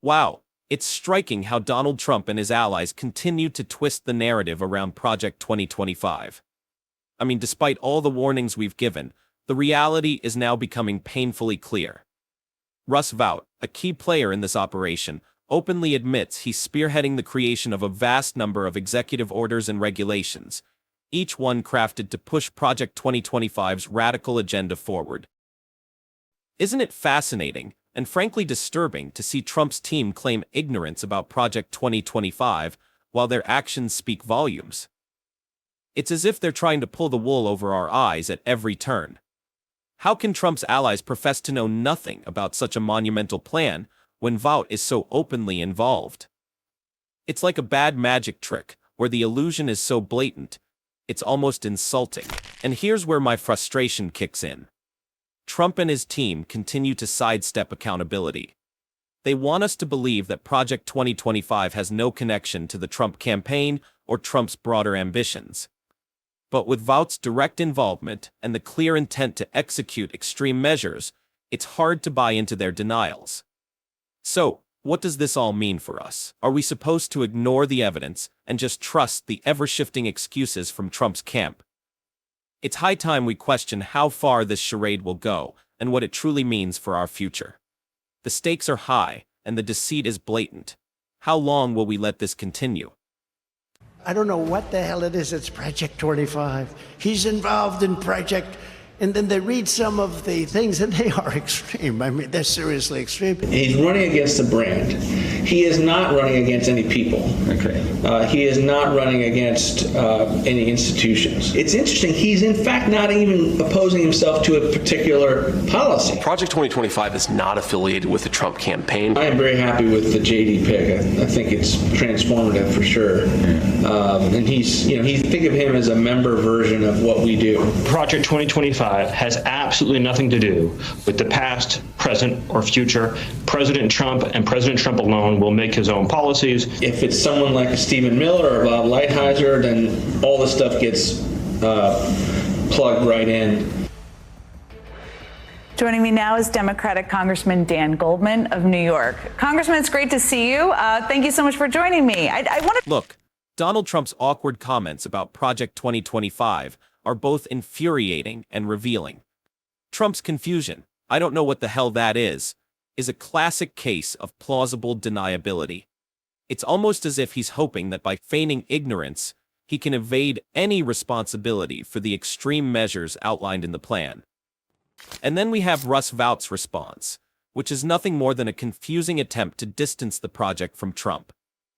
Wow, it's striking how Donald Trump and his allies continue to twist the narrative around Project 2025. I mean, despite all the warnings we've given, the reality is now becoming painfully clear. Russ Vought, a key player in this operation, openly admits he's spearheading the creation of a vast number of executive orders and regulations, each one crafted to push Project 2025's radical agenda forward. Isn't it fascinating, and frankly disturbing, to see Trump's team claim ignorance about Project 2025 while their actions speak volumes? It's as if they're trying to pull the wool over our eyes at every turn. How can Trump's allies profess to know nothing about such a monumental plan when Vought is so openly involved? It's like a bad magic trick, where the illusion is so blatant, it's almost insulting. And here's where my frustration kicks in. Trump and his team continue to sidestep accountability. They want us to believe that Project 2025 has no connection to the Trump campaign or Trump's broader ambitions. But with Vought's direct involvement and the clear intent to execute extreme measures, it's hard to buy into their denials. So, what does this all mean for us? Are we supposed to ignore the evidence and just trust the ever-shifting excuses from Trump's camp? It's high time we question how far this charade will go and what it truly means for our future. The stakes are high, and the deceit is blatant. How long will we let this continue? I don't know what the hell it is. It's Project 25. He's involved in Project, and then they read some of the things, and they are extreme. I mean, they're seriously extreme. He's running against a brand. He is not running against any people. Okay. He is not running against any institutions. It's interesting. He's in fact not even opposing himself to a particular policy. Project 2025 is not affiliated with the Trump campaign. I am very happy with the JD pick. I think it's transformative for sure. And he's, think of him as a member version of what we do. Project 2025 has absolutely nothing to do with the past, present, or future. President Trump and President Trump alone will make his own policies. If it's someone like Stephen Miller or Bob Lighthizer, then all this stuff gets plugged right in. Joining me now is Democratic Congressman Dan Goldman of New York. Congressman, it's great to see you. Thank you so much for joining me. I want to Look, Donald Trump's awkward comments about Project 2025 are both infuriating and revealing. Trump's confusion, I don't know what the hell that is a classic case of plausible deniability. It's almost as if he's hoping that by feigning ignorance, he can evade any responsibility for the extreme measures outlined in the plan. And then we have Russ Vought's response, which is nothing more than a confusing attempt to distance the project from Trump.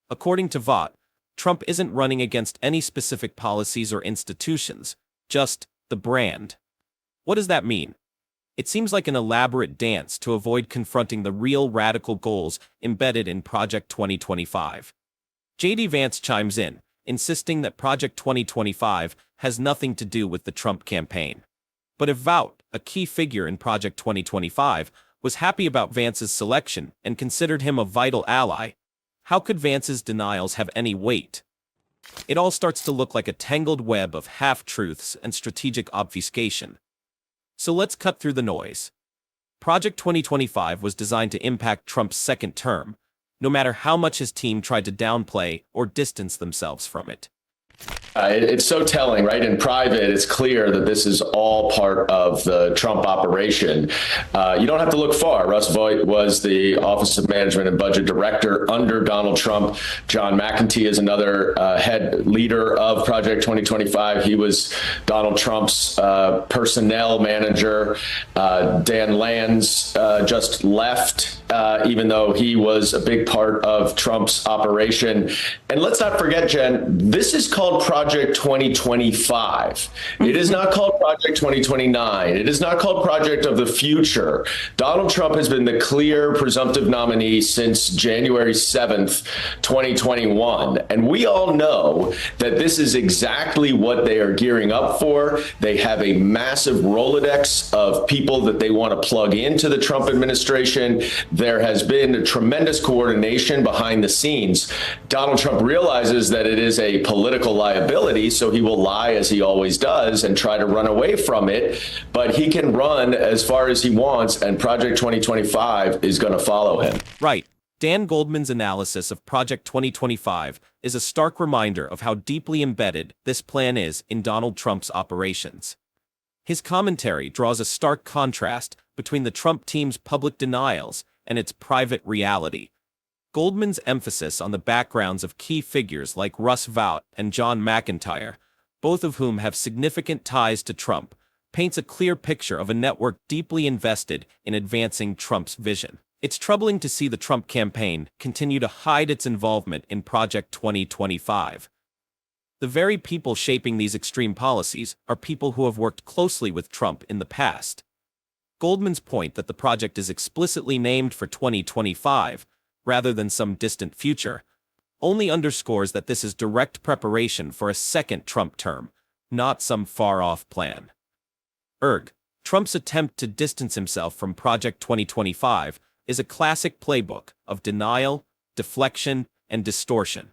According to Vought, Trump isn't running against any specific policies or institutions, just the brand. What does that mean? It seems like an elaborate dance to avoid confronting the real radical goals embedded in Project 2025. J.D. Vance chimes in, insisting that Project 2025 has nothing to do with the Trump campaign. But if Vought, a key figure in Project 2025, was happy about Vance's selection and considered him a vital ally, how could Vance's denials have any weight? It all starts to look like a tangled web of half-truths and strategic obfuscation. So let's cut through the noise. Project 2025 was designed to impact Trump's second term, no matter how much his team tried to downplay or distance themselves from it. It's so telling, right? In private, it's clear that this is all part of the Trump operation. You don't have to look far. Russ Vought was the Office of Management and Budget Director under Donald Trump. John McEntee is another head leader of Project 2025. He was Donald Trump's personnel manager. Dan Lanz just left, even though he was a big part of Trump's operation. And let's not forget, Jen, this is called Project 2025. It is not called Project 2029. It is not called Project of the Future. Donald Trump has been the clear presumptive nominee since January 7th, 2021. And we all know that this is exactly what they are gearing up for. They have a massive Rolodex of people that they want to plug into the Trump administration. There has been a tremendous coordination behind the scenes. Donald Trump realizes that it is a political liability, so he will lie as he always does and try to run away from it. But he can run as far as he wants, and Project 2025 is going to follow him. Right. Dan Goldman's analysis of Project 2025 is a stark reminder of how deeply embedded this plan is in Donald Trump's operations. His commentary draws a stark contrast between the Trump team's public denials and its private reality. Goldman's emphasis on the backgrounds of key figures like Russ Vought and John McIntyre, both of whom have significant ties to Trump, paints a clear picture of a network deeply invested in advancing Trump's vision. It's troubling to see the Trump campaign continue to hide its involvement in Project 2025. The very people shaping these extreme policies are people who have worked closely with Trump in the past. Goldman's point that the project is explicitly named for 2025, rather than some distant future, only underscores that this is direct preparation for a second Trump term, not some far-off plan. Trump's attempt to distance himself from Project 2025 is a classic playbook of denial, deflection, and distortion.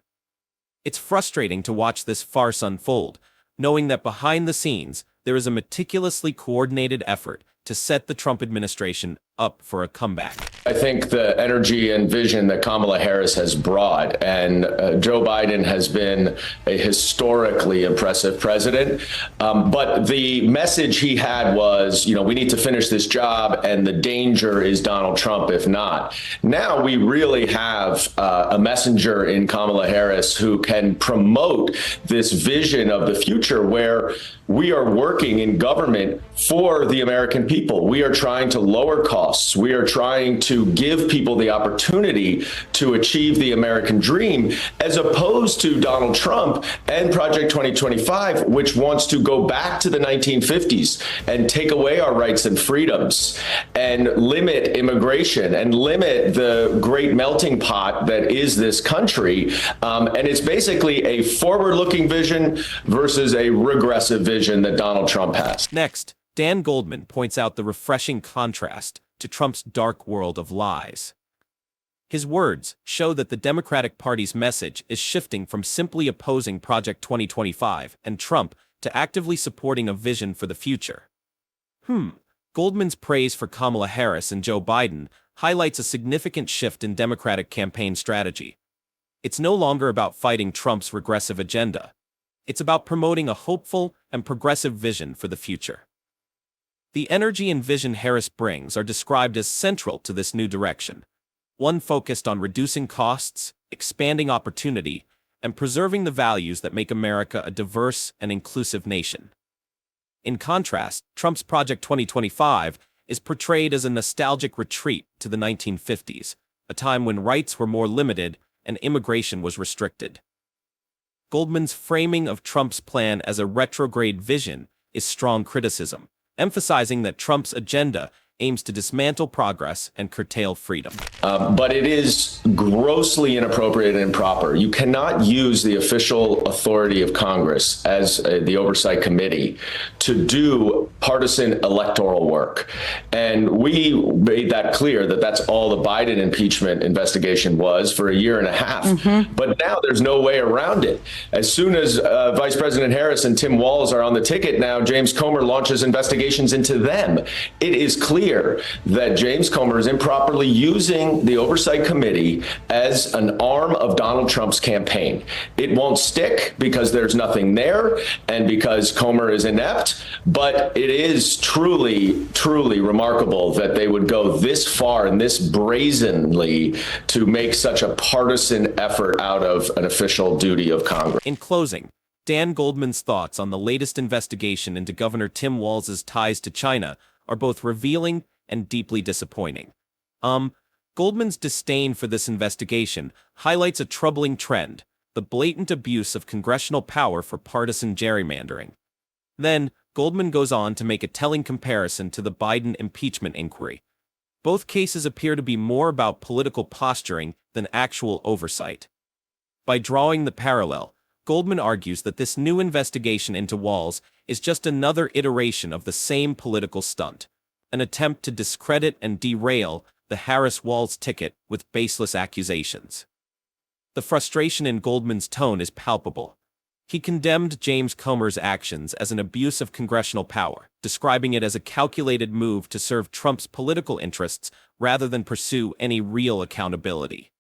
It's frustrating to watch this farce unfold, knowing that behind the scenes, there is a meticulously coordinated effort to set the Trump administration up for a comeback. I think the energy and vision that Kamala Harris has brought, and Joe Biden has been a historically impressive president. But the message he had was, we need to finish this job, and the danger is Donald Trump if not. Now we really have a messenger in Kamala Harris who can promote this vision of the future where we are working in government for the American people. We are trying to lower costs. We are trying to give people the opportunity to achieve the American dream, as opposed to Donald Trump and Project 2025, which wants to go back to the 1950s and take away our rights and freedoms and limit immigration and limit the great melting pot that is this country. And it's basically a forward-looking vision versus a regressive vision that Donald Trump has. Next, Dan Goldman points out the refreshing contrast to Trump's dark world of lies. His words show that the Democratic Party's message is shifting from simply opposing Project 2025 and Trump to actively supporting a vision for the future. Goldman's praise for Kamala Harris and Joe Biden highlights a significant shift in Democratic campaign strategy. It's no longer about fighting Trump's regressive agenda. It's about promoting a hopeful and progressive vision for the future. The energy and vision Harris brings are described as central to this new direction, one focused on reducing costs, expanding opportunity, and preserving the values that make America a diverse and inclusive nation. In contrast, Trump's Project 2025 is portrayed as a nostalgic retreat to the 1950s, a time when rights were more limited and immigration was restricted. Goldman's framing of Trump's plan as a retrograde vision is strong criticism, emphasizing that Trump's agenda aims to dismantle progress and curtail freedom. But it is grossly inappropriate and improper. You cannot use the official authority of Congress as the Oversight Committee to do partisan electoral work. And we made that clear that that's all the Biden impeachment investigation was for a year and a half. But now there's no way around it. As soon as Vice President Harris and Tim Walz are on the ticket now, James Comer launches investigations into them. It is clear that James Comer is improperly using the Oversight Committee as an arm of Donald Trump's campaign. It won't stick because there's nothing there and because Comer is inept, but it is truly, truly remarkable that they would go this far and this brazenly to make such a partisan effort out of an official duty of Congress. In closing, Dan Goldman's thoughts on the latest investigation into Governor Tim Walz's ties to China are both revealing and deeply disappointing. Goldman's disdain for this investigation highlights a troubling trend, the blatant abuse of congressional power for partisan gerrymandering. Then, Goldman goes on to make a telling comparison to the Biden impeachment inquiry. Both cases appear to be more about political posturing than actual oversight. By drawing the parallel, Goldman argues that this new investigation into Walz is just another iteration of the same political stunt, an attempt to discredit and derail the Harris-Walz ticket with baseless accusations. The frustration in Goldman's tone is palpable. He condemned James Comer's actions as an abuse of congressional power, describing it as a calculated move to serve Trump's political interests rather than pursue any real accountability.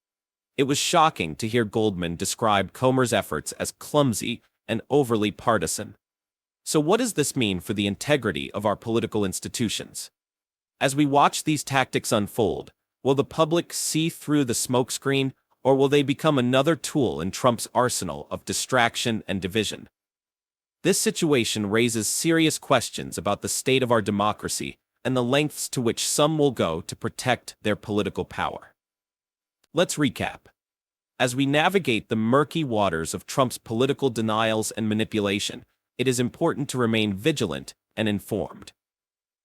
It was shocking to hear Goldman describe Comer's efforts as clumsy and overly partisan. So what does this mean for the integrity of our political institutions? As we watch these tactics unfold, will the public see through the smokescreen, or will they become another tool in Trump's arsenal of distraction and division? This situation raises serious questions about the state of our democracy and the lengths to which some will go to protect their political power. Let's recap. As we navigate the murky waters of Trump's political denials and manipulation, it is important to remain vigilant and informed.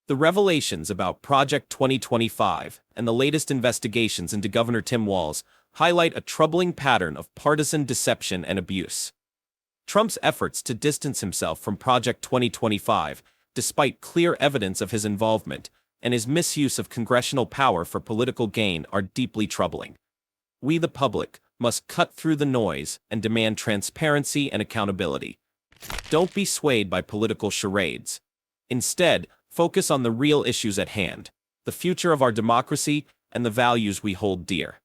The revelations about Project 2025 and the latest investigations into Governor Tim Walz highlight a troubling pattern of partisan deception and abuse. Trump's efforts to distance himself from Project 2025, despite clear evidence of his involvement, and his misuse of congressional power for political gain are deeply troubling. We, the public, must cut through the noise and demand transparency and accountability. Don't be swayed by political charades. Instead, focus on the real issues at hand, the future of our democracy and the values we hold dear.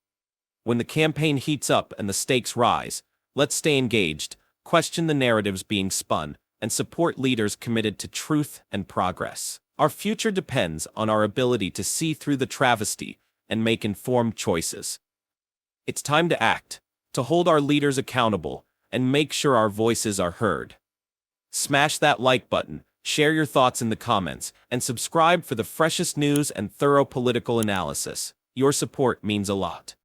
When the campaign heats up and the stakes rise, let's stay engaged, question the narratives being spun, and support leaders committed to truth and progress. Our future depends on our ability to see through the travesty and make informed choices. It's time to act, to hold our leaders accountable, and make sure our voices are heard. Smash that like button, share your thoughts in the comments, and subscribe for the freshest news and thorough political analysis. Your support means a lot.